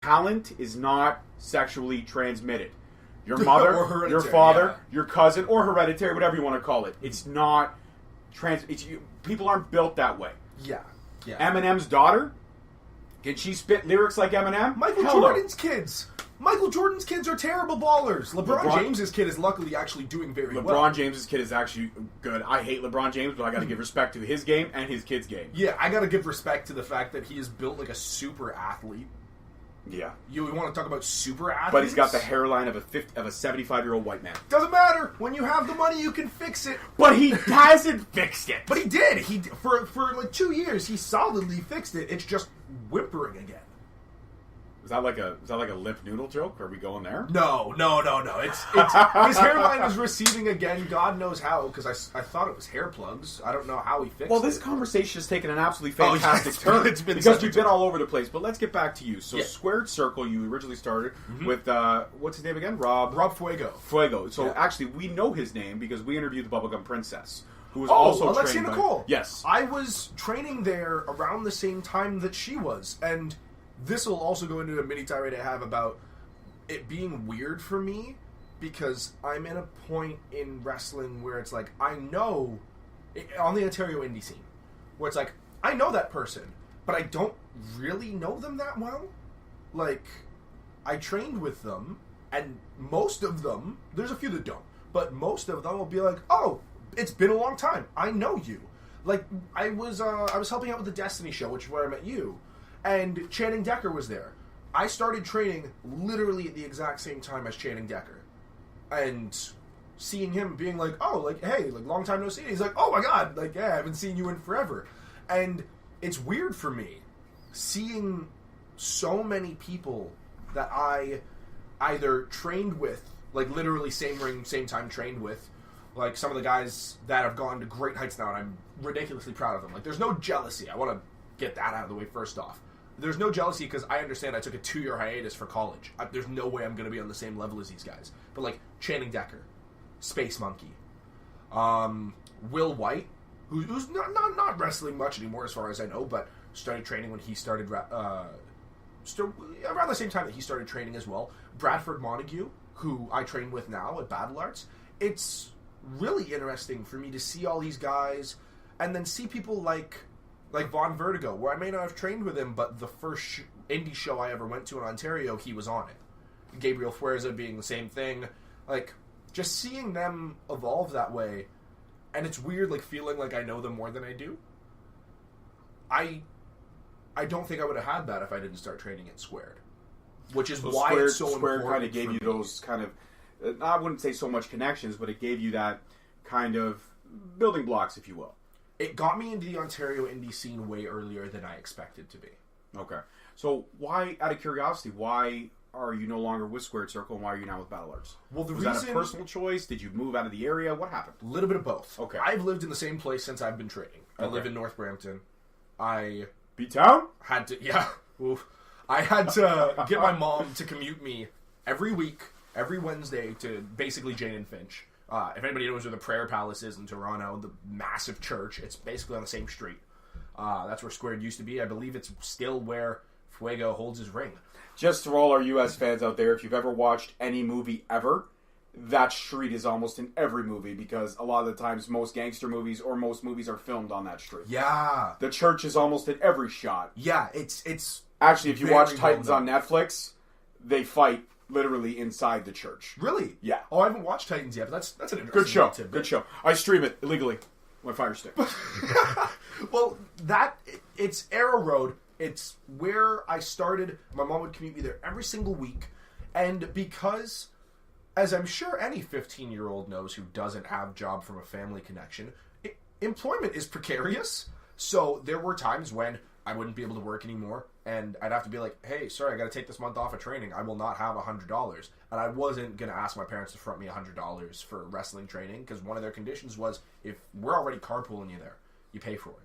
talent is not sexually transmitted. Your mother, your father, your cousin, or hereditary, whatever you want to call it. It's not people aren't built that way. Yeah. Eminem's daughter, can she spit lyrics like Eminem? Michael Jordan's kids are terrible ballers. LeBron James's kid is luckily actually doing very well. LeBron James's kid is actually good. I hate LeBron James, but I got to give respect to his game and his kid's game. Yeah, I got to give respect to the fact that he is built like a super athlete. Yeah. You want to talk about super athletes? But he's got the hairline of a 75-year-old white man. Doesn't matter. When you have the money, you can fix it. But he hasn't fixed it. But he did. For like 2 years, he solidly fixed it. It's just whimpering again. Is that like a lip noodle joke? Are we going there? No. It's his hairline is receding again. God knows how, because I thought it was hair plugs. I don't know how he fixed it. Well, this conversation has taken an absolutely fantastic turn. It's been because we've been all over the place. But let's get back to you. So, yeah. Squared Circle, you originally started with what's his name again? Rob Fuego. So actually, we know his name because we interviewed the Bubblegum Princess, who was Alexia Nicole. Yes, I was training there around the same time that she was, and this will also go into a mini tirade I have about it being weird for me because I'm in a point in wrestling where it's like, I know, on the Ontario indie scene, where it's like, I know that person, but I don't really know them that well. Like, I trained with them, and most of them, there's a few that don't, but most of them will be like, oh, it's been a long time. I know you. Like, I was helping out with the Destiny show, which is where I met you. And Channing Decker was there. I started training literally at the exact same time as Channing Decker. And seeing him being like, oh, like, hey, like, long time no see. He's like, oh my god, like, yeah, I haven't seen you in forever. And it's weird for me seeing so many people that I either trained with, like, literally same ring, same time trained with, like, some of the guys that have gone to great heights now, and I'm ridiculously proud of them. Like, there's no jealousy. I want to get that out of the way first off. There's no jealousy because I understand I took a 2-year hiatus for college. There's no way I'm going to be on the same level as these guys. But, like, Channing Decker, Space Monkey, Will White, who's not wrestling much anymore as far as I know, but started training when he started, around the same time that he started training as well. Bradford Montague, who I train with now at Battle Arts. It's really interesting for me to see all these guys and then see people like Von Vertigo, where I may not have trained with him, but the first indie show I ever went to in Ontario, he was on it. Gabriel Fuerza being the same thing. Like, just seeing them evolve that way, and it's weird, like, feeling like I know them more than I do. I don't think I would have had that if I didn't start training at Squared. Which is why it's so important. Squared kind of gave you those kind of, I wouldn't say so much connections, but it gave you that kind of building blocks, if you will. It got me into the Ontario indie scene way earlier than I expected to be. Okay. So why, out of curiosity, why are you no longer with Squared Circle and why are you now with Battle Arts? Well, was that a personal choice? Did you move out of the area? What happened? A little bit of both. Okay. I've lived in the same place since I've been training. I live in North Brampton. B-Town? Had to, yeah. Oof. I had to get my mom to commute me every week, every Wednesday, to basically Jane and Finch. If anybody knows where the Prayer Palace is in Toronto, the massive church, it's basically on the same street. That's where Squared used to be. I believe it's still where Fuego holds his ring. Just for all our U.S. fans out there, if you've ever watched any movie ever, that street is almost in every movie because a lot of the times most gangster movies or most movies are filmed on that street. Yeah. The church is almost in every shot. Yeah, it's actually, if you watch Titans on Netflix, they fight literally inside the church. Really? Yeah. Oh, I haven't watched Titans yet, but that's an interesting tip. Good show. I stream it illegally. My Fire Stick. Well, it's Arrow Road. It's where I started. My mom would commute me there every single week. And because, as I'm sure any 15-year-old knows who doesn't have a job from a family connection, employment is precarious. So there were times when I wouldn't be able to work anymore, and I'd have to be like, hey, sorry, I got to take this month off of training. I will not have $100. And I wasn't going to ask my parents to front me $100 for wrestling training, because one of their conditions was, if we're already carpooling you there, you pay for it.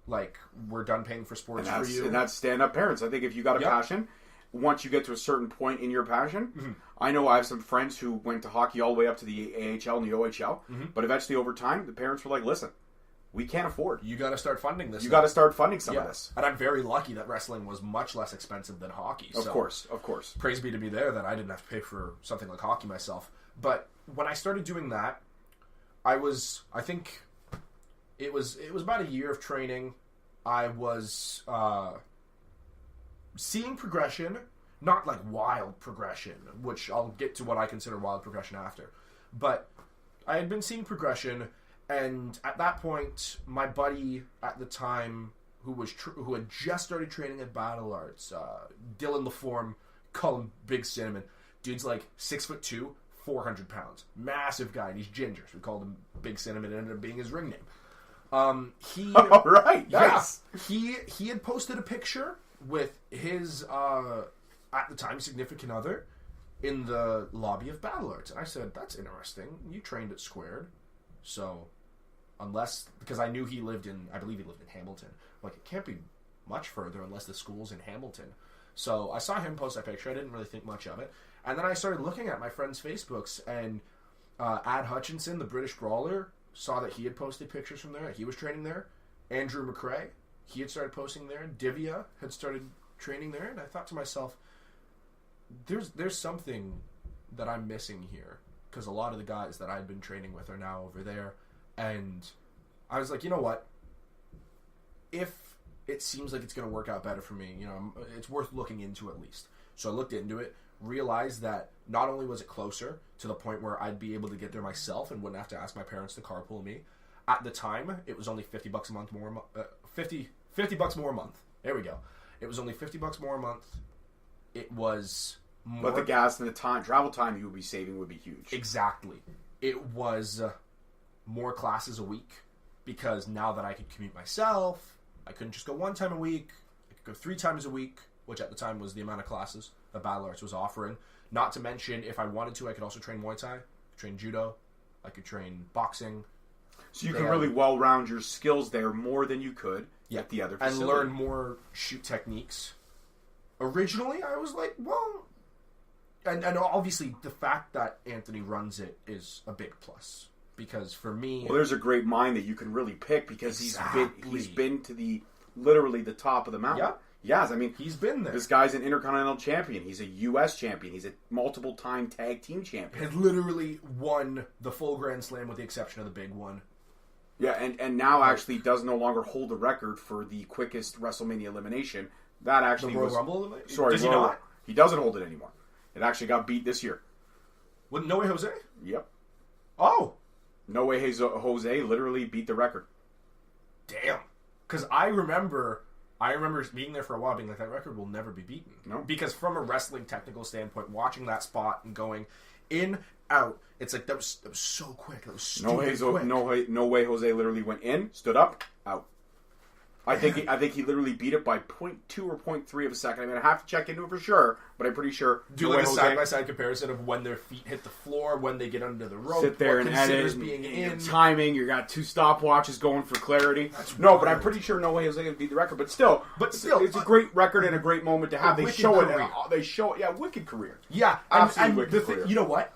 Like, we're done paying for sports for you. And that's stand-up parents. I think if you got a passion, once you get to a certain point in your passion, I know I have some friends who went to hockey all the way up to the AHL and the OHL, but eventually over time, the parents were like, listen, we can't afford. You got to start funding this. You got to start funding some of this. And I'm very lucky that wrestling was much less expensive than hockey. Of course. Praise be to me there that I didn't have to pay for something like hockey myself. But when I started doing that, I think it was about a year of training. I was seeing progression, not like wild progression, which I'll get to what I consider wild progression after. But I had been seeing progression, and at that point, my buddy at the time, who had just started training at Battle Arts, Dylan LaForme, call him Big Cinnamon. Dude's like 6'2", 400 pounds, massive guy, and he's ginger. So we called him Big Cinnamon. It ended up being his ring name. He all right, nice. Yeah, he had posted a picture with his at the time significant other in the lobby of Battle Arts, and I said, "That's interesting. You trained at Squared, so." Because I knew I believe he lived in Hamilton. Like, it can't be much further unless the school's in Hamilton. So I saw him post that picture. I didn't really think much of it. And then I started looking at my friends' Facebooks, and Ad Hutchinson, the British brawler, saw that he had posted pictures from there. He was training there. Andrew McRae, he had started posting there. Divya had started training there. And I thought to myself, there's something that I'm missing here. Because a lot of the guys that I'd been training with are now over there. And I was like, you know what? If it seems like it's going to work out better for me, it's worth looking into at least. So I looked into it, realized that not only was it closer to the point where I'd be able to get there myself and wouldn't have to ask my parents to carpool me. At the time, it was only $50 a month more. $50 more a month. There we go. It was only $50 more a month. It was more. But the gas and the travel time you would be saving would be huge. Exactly. It was more classes a week, because now that I could commute myself, I couldn't just go one time a week. I could go 3 times a week, which at the time was the amount of classes that Battle Arts was offering. Not to mention, if I wanted to, I could also train Muay Thai, train Judo, I could train boxing. So you can really well-round your skills there more than you could at the other facility. And learn more shoot techniques. Originally, I was like, well... And obviously, the fact that Anthony runs it is a big plus. Because for me... Well, there's a great mind that you can really pick, because he's been to literally the top of the mountain. Yep. Yes, I mean... He's been there. This guy's an Intercontinental Champion. He's a U.S. Champion. He's a multiple-time tag team champion. Had literally won the full Grand Slam with the exception of the big one. Yeah, and now actually does no longer hold the record for the quickest WrestleMania elimination. That actually the Royal Rumble elimination? Sorry, does he not? He doesn't hold it anymore. It actually got beat this year. With No Way Jose? Yep. Oh! No Way Jose literally beat the record. Damn. Because I remember being there for a while being like, that record will never be beaten. No. Because from a wrestling technical standpoint, watching that spot and going in, out, it's like, that was so quick. That was stupid quick. No Way Jose literally went in, stood up, out. I think he literally beat it by 0.2 or 0.3 of a second. I mean, I have to check into it for sure, but I'm pretty sure. Do like a side-by-side comparison of when their feet hit the floor, when they get under the rope, sit there and edit, being in. Timing. You got 2 stopwatches going for clarity. But I'm pretty sure No Way Jose beat the record. But still, it's a great record and a great moment to have. They show it. Yeah, wicked career. Yeah, absolutely wicked career. You know what?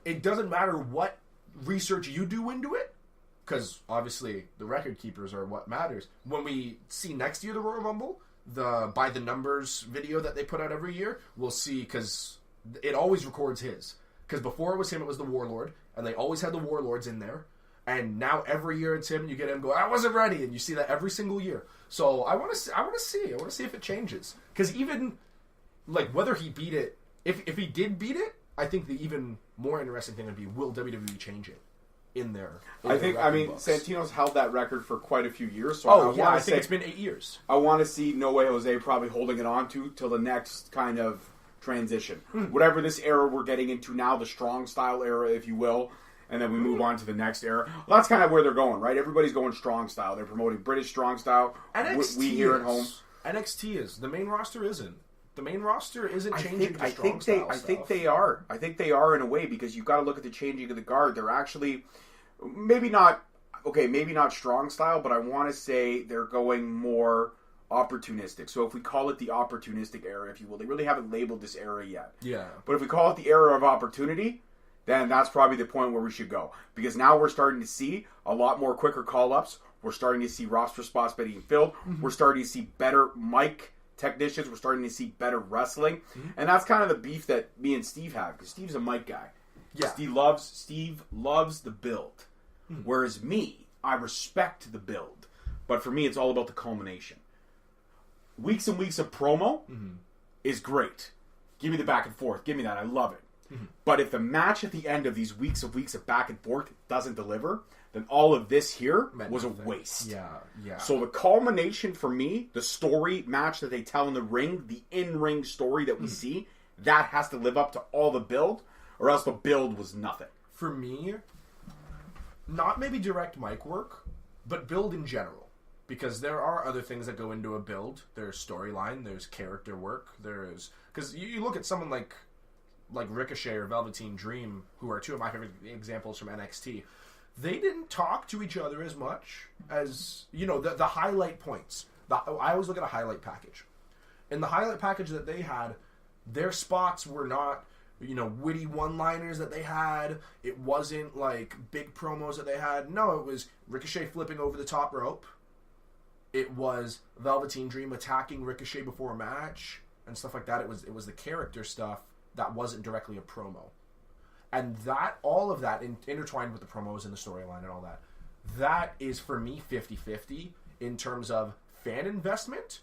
It doesn't matter what research you do into it. Because, obviously, the record keepers are what matters. When we see next year the Royal Rumble, the By the Numbers video that they put out every year, we'll see, because it always records his. Because before it was him, it was the Warlord, and they always had the Warlords in there. And now every year it's him, and you get him go, I wasn't ready, and you see that every single year. So I want to see if it changes. Because even, like, whether he beat it, if he did beat it, I think the even more interesting thing would be, will WWE change it? In there. I mean, Santino's held that record for quite a few years. So I think it's been 8 years. I want to see No Way Jose probably holding it on till the next kind of transition. Whatever this era we're getting into now, the strong style era, if you will, and then we move on to the next era. Well, that's kind of where they're going, right? Everybody's going strong style. They're promoting British strong style. NXT we here at home. NXT is. The main roster isn't. The main roster isn't changing to strong style stuff. I think they are. I think they are in a way, because you've got to look at the changing of the guard. They're actually maybe not strong style, but I want to say they're going more opportunistic. So if we call it the opportunistic era, if you will, they really haven't labeled this era yet. Yeah. But if we call it the era of opportunity, then that's probably the point where we should go. Because now we're starting to see a lot more quicker call-ups. We're starting to see roster spots being filled. Mm-hmm. We're starting to see better mic technicians. We're starting to see better wrestling. Mm-hmm. And that's kind of the beef that me and Steve have. Because Steve's a mic guy. Yeah. Steve loves the build. Mm-hmm. Whereas me, I respect the build. But for me, it's all about the culmination. Weeks and weeks of promo is great. Give me the back and forth. Give me that. I love it. Mm-hmm. But if the match at the end of these weeks of back and forth doesn't deliver, then all of this here was a waste. Yeah. So the culmination for me, the story match that they tell in the ring, the in-ring story that we see, that has to live up to all the build, or else the build was nothing. For me, not maybe direct mic work, but build in general. Because there are other things that go into a build. There's storyline, there's character work, there's... Because you look at someone like Ricochet or Velveteen Dream, who are two of my favorite examples from NXT. They didn't talk to each other as much as, the highlight points. I always look at a highlight package. In the highlight package that they had, their spots were not, witty one-liners that they had. It wasn't like big promos that they had. No, it was Ricochet flipping over the top rope. It was Velveteen Dream attacking Ricochet before a match and stuff like that. It was the character stuff that wasn't directly a promo. And all of that intertwined with the promos and the storyline and all that is for me 50-50 in terms of fan investment.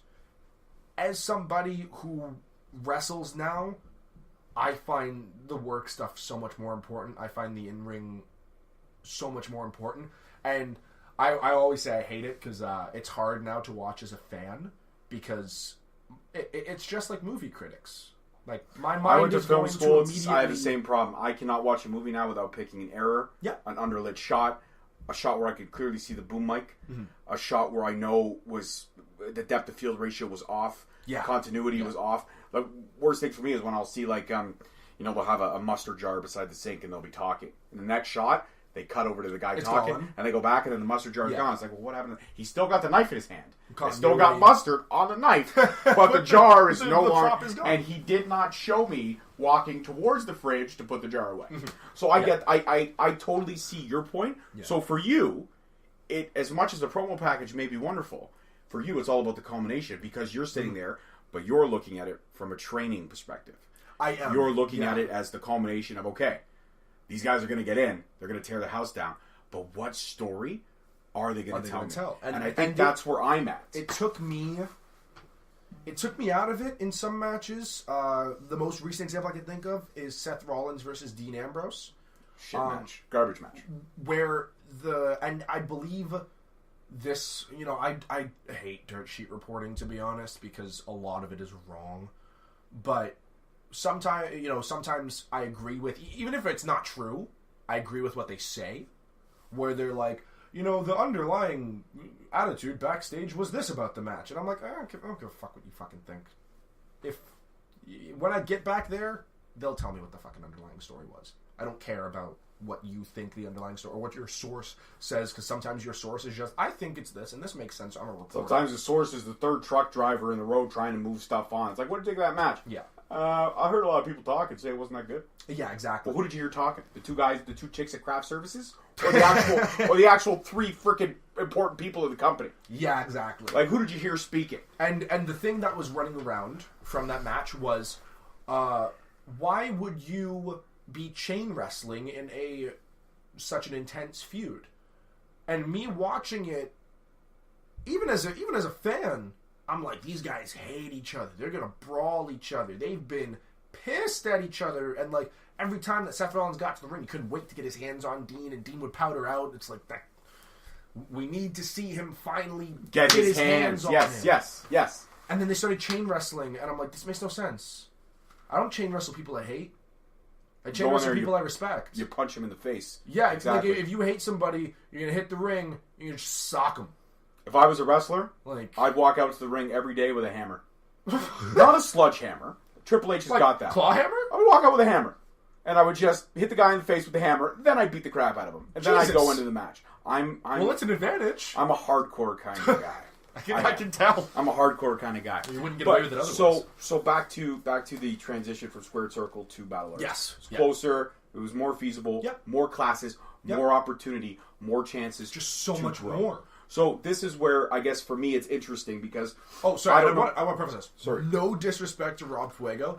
As somebody who wrestles now, I find the work stuff so much more important. I find the in-ring so much more important. And I always say I hate it because it's hard now to watch as a fan because it's just like movie critics. Like my mind I went to is film going school. to immediately... I have the same problem. I cannot watch a movie now without picking an error, an underlit shot, a shot where I could clearly see the boom mic, a shot where I know was the depth of field ratio was off, continuity was off. The worst thing for me is when I'll see they'll have a mustard jar beside the sink and they'll be talking. In the next shot, they cut over to the guy talking, and they go back, and then the mustard jar is gone. It's like, well, what happened? He's still got the knife in his hand. He's still got mustard on the knife, but the jar is no longer. And he did not show me walking towards the fridge to put the jar away. So I totally see your point. Yeah. So for you, it as much as the promo package may be wonderful, for you it's all about the culmination because you're sitting there, but you're looking at it from a training perspective. I am. You're looking at it as the culmination of these guys are going to get in. They're going to tear the house down. But what story are they going to tell? And I think that's where I'm at. It took me out of it in some matches. The most recent example I can think of is Seth Rollins versus Dean Ambrose. Shit match. Garbage match. Where and I believe this, I hate dirt sheet reporting, to be honest, because a lot of it is wrong. But sometimes I agree with, even if it's not true, I agree with what they say, where they're like, the underlying attitude backstage was this about the match. And I'm like, I don't give a fuck what you fucking think. When I get back there, they'll tell me what the fucking underlying story was. I don't care about what you think the underlying story, or what your source says, because sometimes your source is just, I think it's this, and this makes sense, I'm a reporter. Sometimes the source is the third truck driver in the road trying to move stuff on. It's like, what did you think of that match? Yeah. I heard a lot of people talk and say it wasn't that good. Yeah, exactly. Well, who did you hear talking? The two chicks at Craft Services? Or the actual three freaking important people of the company? Yeah, exactly. Like, who did you hear speaking? And the thing that was running around from that match was, why would you be chain wrestling in such an intense feud? And me watching it, even as a fan, I'm like, these guys hate each other. They're gonna brawl each other. They've been pissed at each other, and like every time that Seth Rollins got to the ring, he couldn't wait to get his hands on Dean, and Dean would powder out. It's like that. We need to see him finally get his hands on him. Yes. And then they started chain wrestling, and I'm like, this makes no sense. I don't chain wrestle people I hate. I chain wrestle people I respect. You punch them in the face. Yeah, exactly. Like if you hate somebody, you're gonna hit the ring, you're gonna just sock them. If I was a wrestler, I'd walk out to the ring every day with a hammer. Not a sludge hammer. Triple H has got that. Claw hammer? I would walk out with a hammer. And I would just hit the guy in the face with the hammer, then I'd beat the crap out of him. And then I'd go into the match. Well, that's an advantage. I'm a hardcore kind of guy. I can tell. I'm a hardcore kind of guy. You wouldn't get away with it otherwise. So back to the transition from Squared Circle to Battle Arts. Yes. It's closer. It It was more feasible, Yep. more classes, Yep. more opportunity, more chances. Just so to much grow. more. So this is where, I guess, for me, it's interesting because... Oh, sorry. I don't know. I want to preface this. Sorry. No disrespect to Rob Fuego.